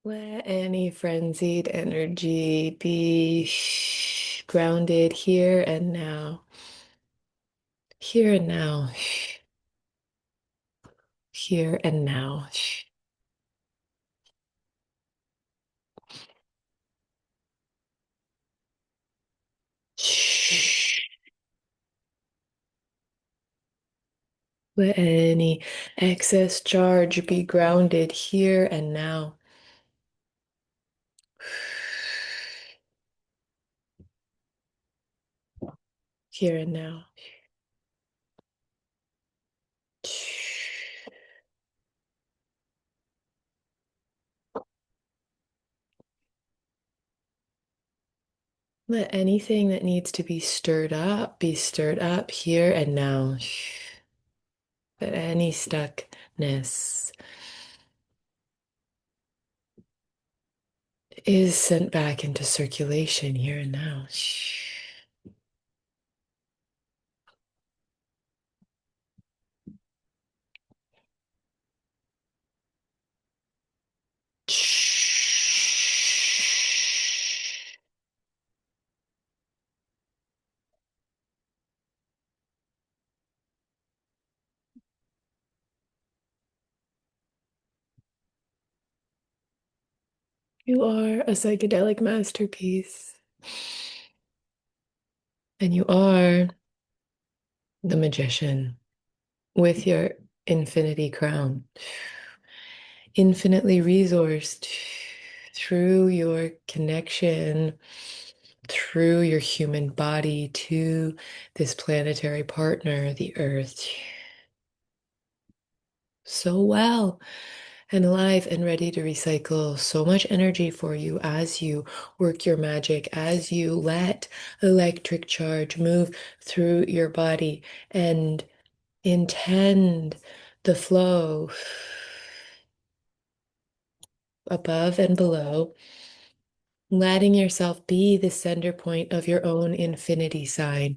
Let any frenzied energy be grounded here and now. Here and now. Here and now. Let any excess charge be grounded here and now. Here and now. Let anything that needs to be stirred up be stirred up here and now. Let any stuckness is sent back into circulation here and now. You are a psychedelic masterpiece, and you are the magician with your infinity crown, infinitely resourced through your connection, through your human body to this planetary partner, the Earth. So well and alive and ready to recycle so much energy for you as you work your magic, as you let electric charge move through your body and intend the flow above and below, letting yourself be the center point of your own infinity sign.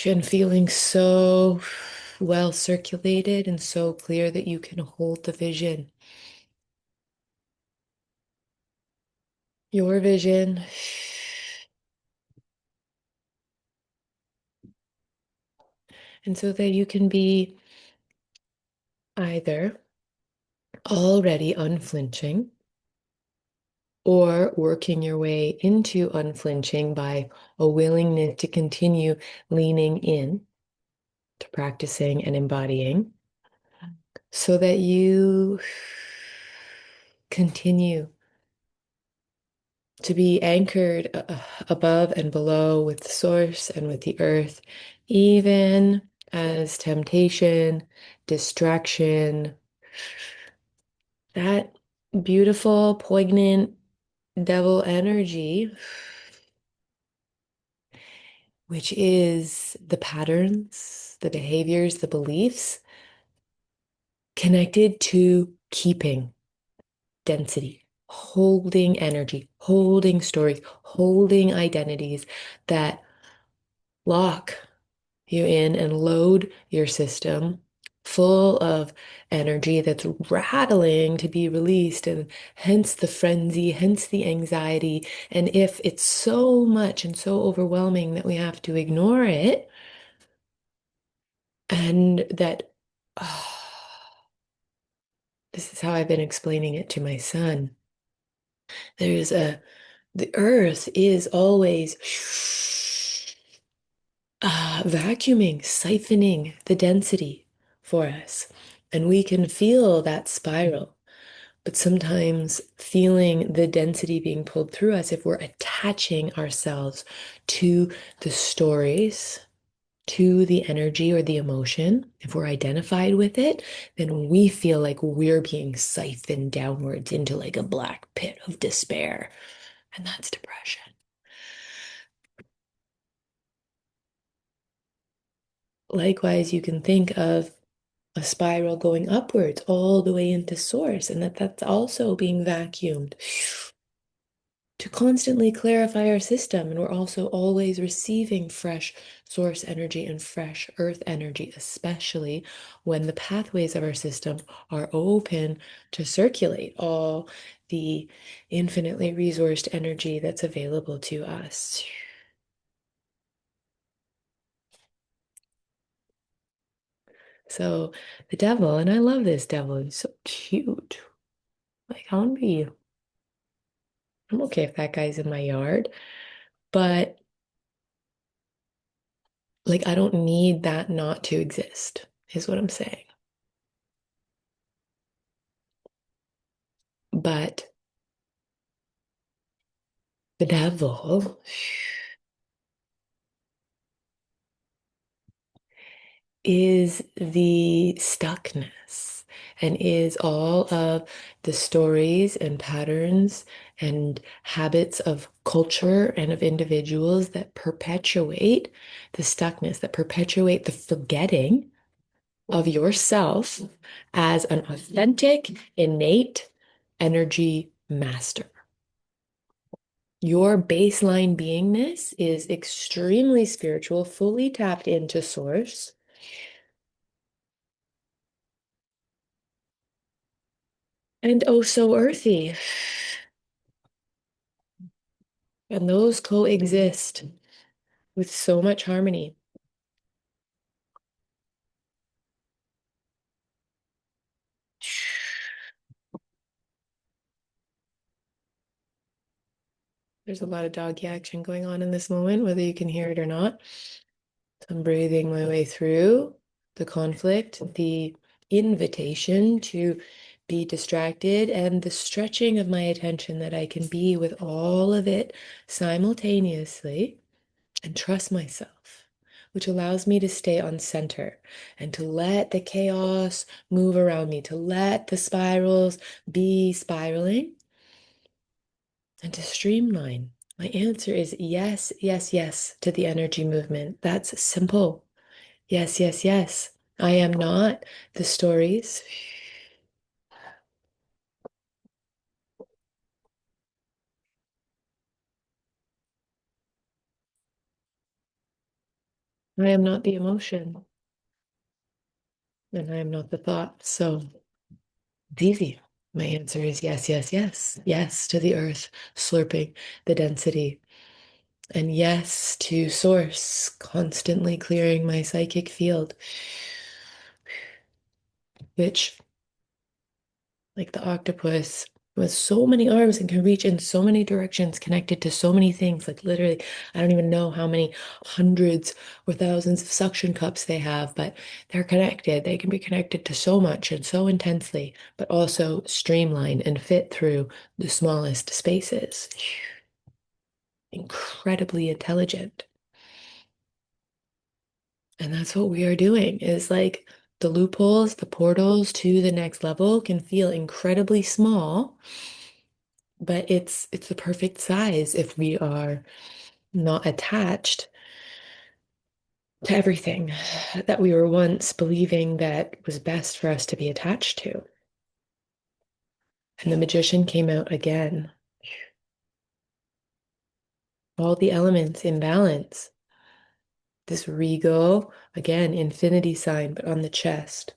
And feeling so well circulated and so clear that you can hold the vision. Your vision. And so that you can be either already unflinching or working your way into unflinching by a willingness to continue leaning in to practicing and embodying so that you continue to be anchored above and below with the source and with the earth, even as temptation, distraction, that beautiful, poignant devil energy, which is the patterns, the behaviors, the beliefs connected to keeping density, holding energy, holding stories, holding identities that lock you in and load your system full of energy that's rattling to be released, and hence the frenzy, hence the anxiety. And if it's so much and so overwhelming that we have to ignore it, and that, this is how I've been explaining it to my son. There's the earth is always vacuuming, siphoning the density for us. And we can feel that spiral. But sometimes feeling the density being pulled through us, if we're attaching ourselves to the stories, to the energy or the emotion, if we're identified with it, then we feel like we're being siphoned downwards into like a black pit of despair. And that's depression. Likewise, you can think of a spiral going upwards all the way into source, and that's also being vacuumed to constantly clarify our system. And we're also always receiving fresh source energy and fresh earth energy, especially when the pathways of our system are open to circulate all the infinitely resourced energy that's available to us. So the devil, and I love this devil, he's so cute. Like, I want to be, I'm okay if that guy's in my yard, but like, I don't need that not to exist, is what I'm saying. But the devil is the stuckness and is all of the stories and patterns and habits of culture and of individuals that perpetuate the stuckness, that perpetuate the forgetting of yourself as an authentic, innate energy master. Your baseline beingness is extremely spiritual, fully tapped into source, and oh so earthy. And those coexist with so much harmony. There's a lot of doggy action going on in this moment, whether you can hear it or not. I'm breathing my way through the conflict, the invitation to be distracted, and the stretching of my attention that I can be with all of it simultaneously and trust myself, which allows me to stay on center and to let the chaos move around me, to let the spirals be spiraling and to streamline. My answer is yes, yes, yes to the energy movement. That's simple. Yes, yes, yes. I am not the stories. I am not the emotion. And I am not the thought. So it's easy. My answer is yes, yes, yes. Yes to the earth, slurping the density. And yes to source, constantly clearing my psychic field, which, like the octopus, with so many arms and can reach in so many directions, connected to so many things. Like literally, I don't even know how many hundreds or thousands of suction cups they have, but they're connected. They can be connected to so much and so intensely, but also streamline and fit through the smallest spaces. Incredibly intelligent. And that's what we are doing is like the loopholes, the portals to the next level can feel incredibly small, but it's the perfect size if we are not attached to everything that we were once believing that was best for us to be attached to. And the magician came out again. All the elements in balance. This regal, again, infinity sign, but on the chest.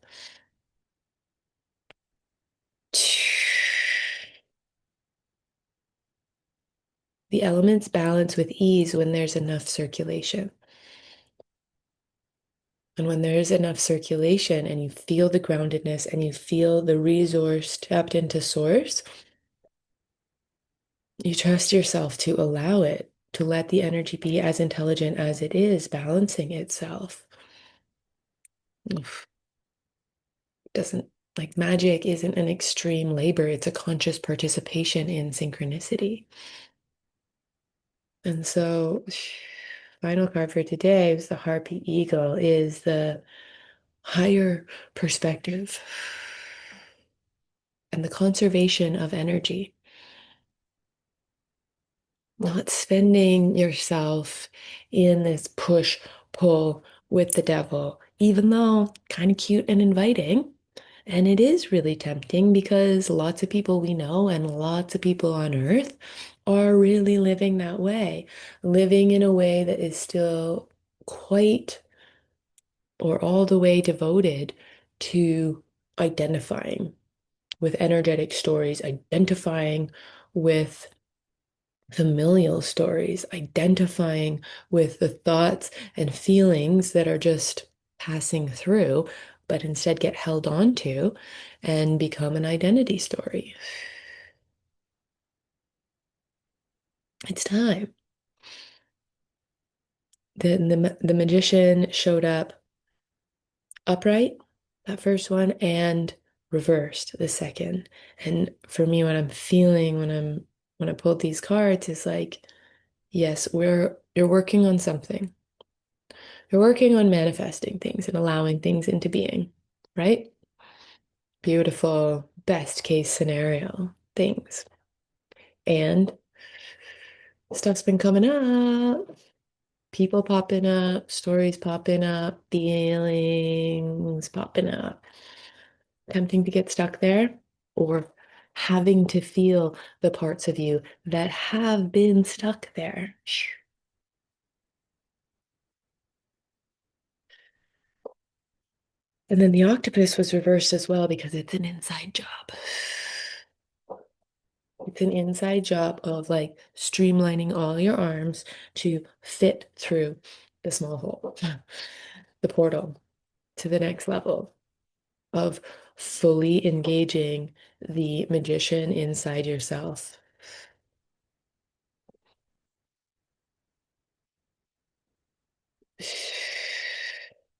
The elements balance with ease when there's enough circulation. And when there is enough circulation and you feel the groundedness and you feel the resource tapped into source, you trust yourself to allow it, to let the energy be as intelligent as it is, balancing itself. Oof. Doesn't like magic isn't an extreme labor, it's a conscious participation in synchronicity. And so, final card for today is the Harpy Eagle, is the higher perspective and the conservation of energy. Not spending yourself in this push pull with the devil, even though kind of cute and inviting, And it is really tempting because lots of people we know and lots of people on earth are really living that way, living in a way that is still quite or all the way devoted to identifying with energetic stories, identifying with familial stories, identifying with the thoughts and feelings that are just passing through, but instead get held on to and become an identity story. It's time. The magician showed up upright, that first one, and reversed the second. And for me, what I'm feeling when I pulled these cards is like, yes, you're working on something. You're working on manifesting things and allowing things into being, right? Beautiful, best case scenario things. And stuff's been coming up, people popping up, stories popping up, feelings popping up. Tempting to get stuck there or having to feel the parts of you that have been stuck there. And then the octopus was reversed as well because it's an inside job. It's an inside job of like streamlining all your arms to fit through the small hole, the portal to the next level of fully engaging the magician inside yourself.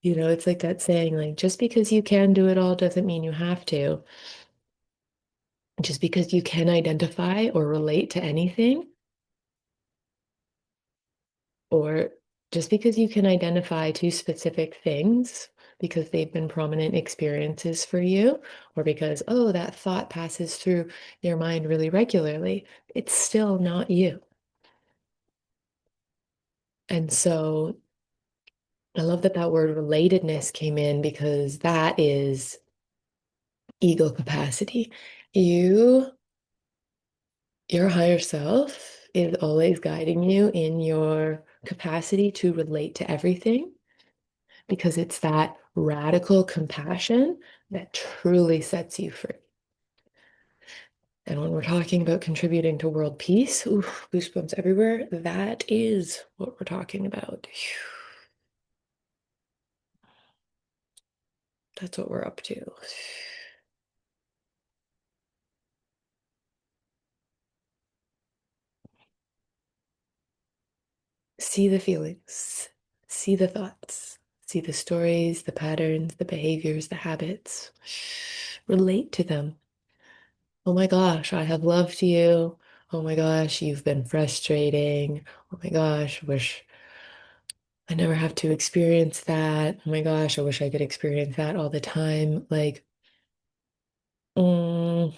You know, it's like that saying, like, just because you can do it all doesn't mean you have to. Just because you can identify or relate to anything, or just because you can identify to specific things because they've been prominent experiences for you, or because, oh, that thought passes through your mind really regularly, it's still not you. And so I love that that word relatedness came in because that is ego capacity. You, your higher self is always guiding you in your capacity to relate to everything because it's that radical compassion that truly sets you free. And when we're talking about contributing to world peace, ooh, goosebumps everywhere, that is what we're talking about. That's what we're up to. See the feelings, see the thoughts, see the stories, the patterns, the behaviors, the habits. Relate to them. Oh my gosh, I have loved you. Oh my gosh, you've been frustrating. Oh my gosh, wish I never have to experience that. Oh my gosh, I wish I could experience that all the time. Like, mm,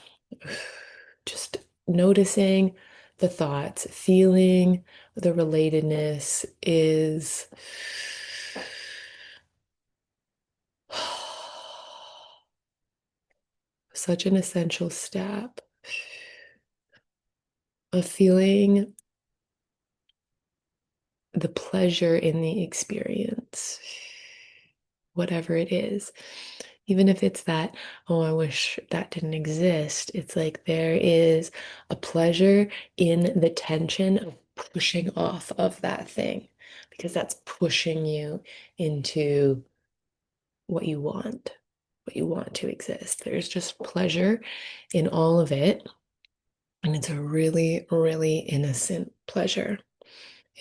just noticing the thoughts, feeling the relatedness is such an essential step of feeling the pleasure in the experience, whatever it is. Even if it's that, oh, I wish that didn't exist, it's like there is a pleasure in the tension of pushing off of that thing because that's pushing you into what you want to exist. There's just pleasure in all of it. And it's a really, really innocent pleasure.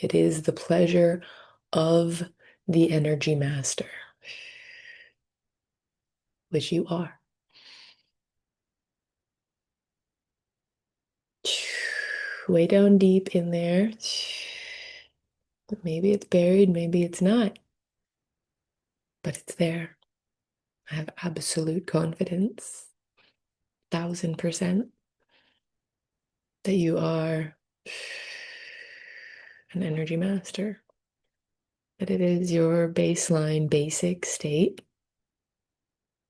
It is the pleasure of the energy master, which you are. Way down deep in there. Maybe it's buried, maybe it's not, but it's there. I have absolute confidence, 1000%, that you are an energy master, that it is your baseline, basic state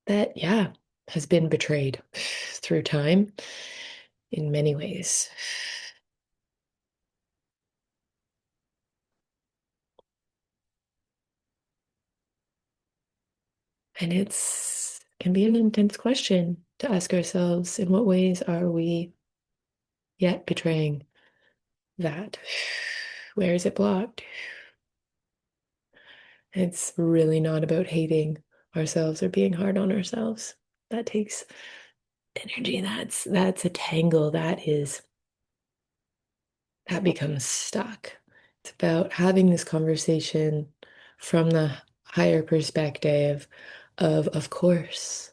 that, yeah, has been betrayed through time in many ways. And it's can be an intense question to ask ourselves, in what ways are we yet betraying that? Where is it blocked? It's really not about hating ourselves or being hard on ourselves. That takes energy. That's a tangle that becomes stuck. It's about having this conversation from the higher perspective of course,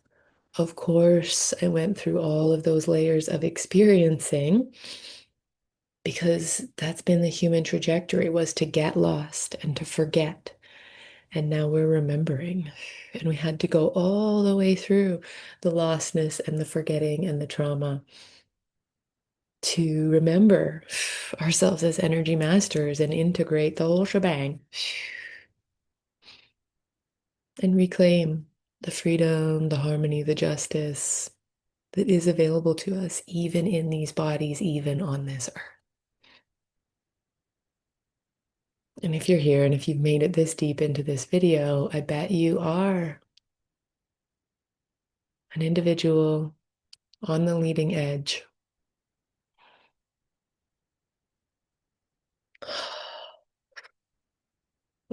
I went through all of those layers of experiencing because that's been the human trajectory, was to get lost and to forget. And now we're remembering. And we had to go all the way through the lostness and the forgetting and the trauma to remember ourselves as energy masters and integrate the whole shebang and reclaim the freedom, the harmony, the justice that is available to us, even in these bodies, even on this earth. And if you're here and if you've made it this deep into this video, I bet you are an individual on the leading edge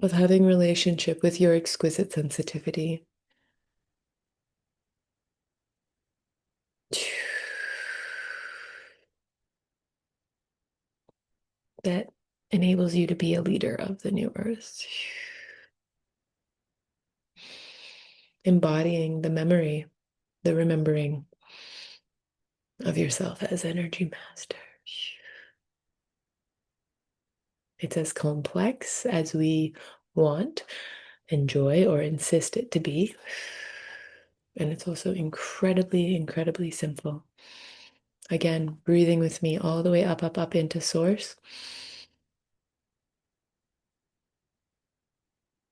of having relationship with your exquisite sensitivity that enables you to be a leader of the new earth, embodying the memory, the remembering of yourself as energy master. It's as complex as we want, enjoy, or insist it to be. And it's also incredibly, incredibly simple. Again, breathing with me all the way up, up, up into source.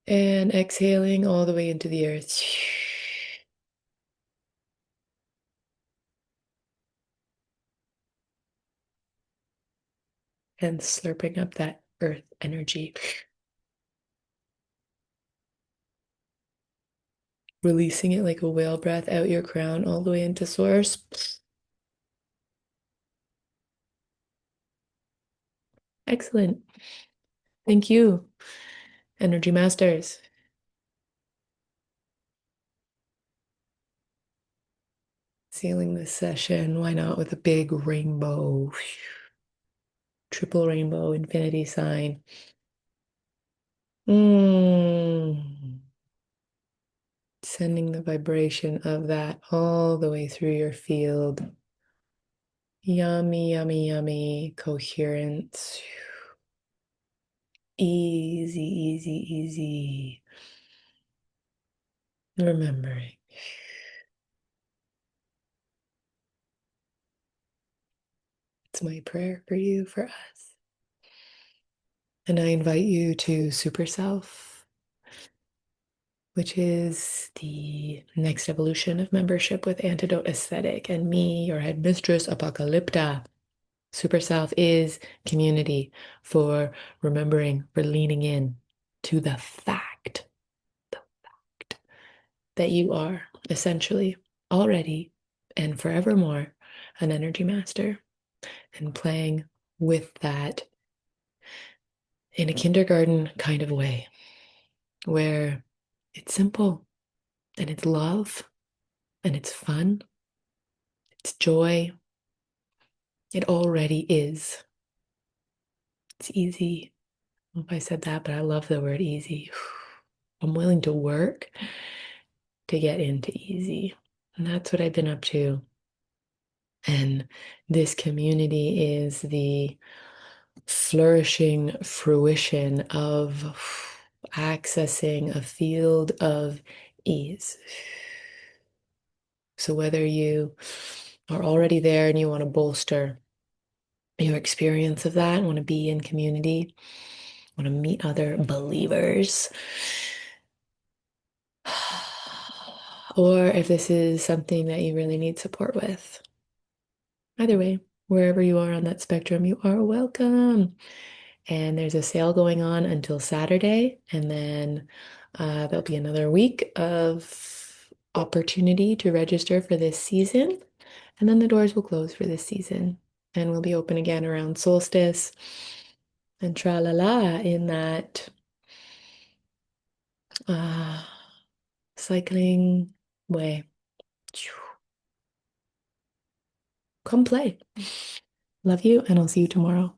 And exhaling all the way into the earth. And slurping up that earth energy. Releasing it like a whale breath out your crown all the way into source. Excellent. Thank you, Energy Masters. Sealing this session, why not with a big rainbow? Triple rainbow, infinity sign. Sending the vibration of that all the way through your field. Yummy, yummy, yummy coherence. Easy, easy, easy. Remembering. It's my prayer for you, for us. And I invite you to Super Self, which is the next evolution of membership with Antidote Aesthetic and me, your headmistress, APOCALYPTA. Super Self is community for remembering, for leaning in to the fact that you are essentially already and forevermore an energy master, and playing with that in a kindergarten kind of way, where it's simple and it's love and it's fun, it's joy. It already is. It's easy. I don't know if I said that, but I love the word easy. I'm willing to work to get into easy. And that's what I've been up to. And this community is the flourishing fruition of accessing a field of ease. So whether you are already there and you want to bolster your experience of that, want to be in community, want to meet other believers, or if this is something that you really need support with. Either way, wherever you are on that spectrum, you are welcome. And there's a sale going on until Saturday, and then there'll be another week of opportunity to register for this season, and then the doors will close for this season, and we'll be open again around solstice and tra la la in that uh, cycling way. Come play. Love you, and I'll see you tomorrow.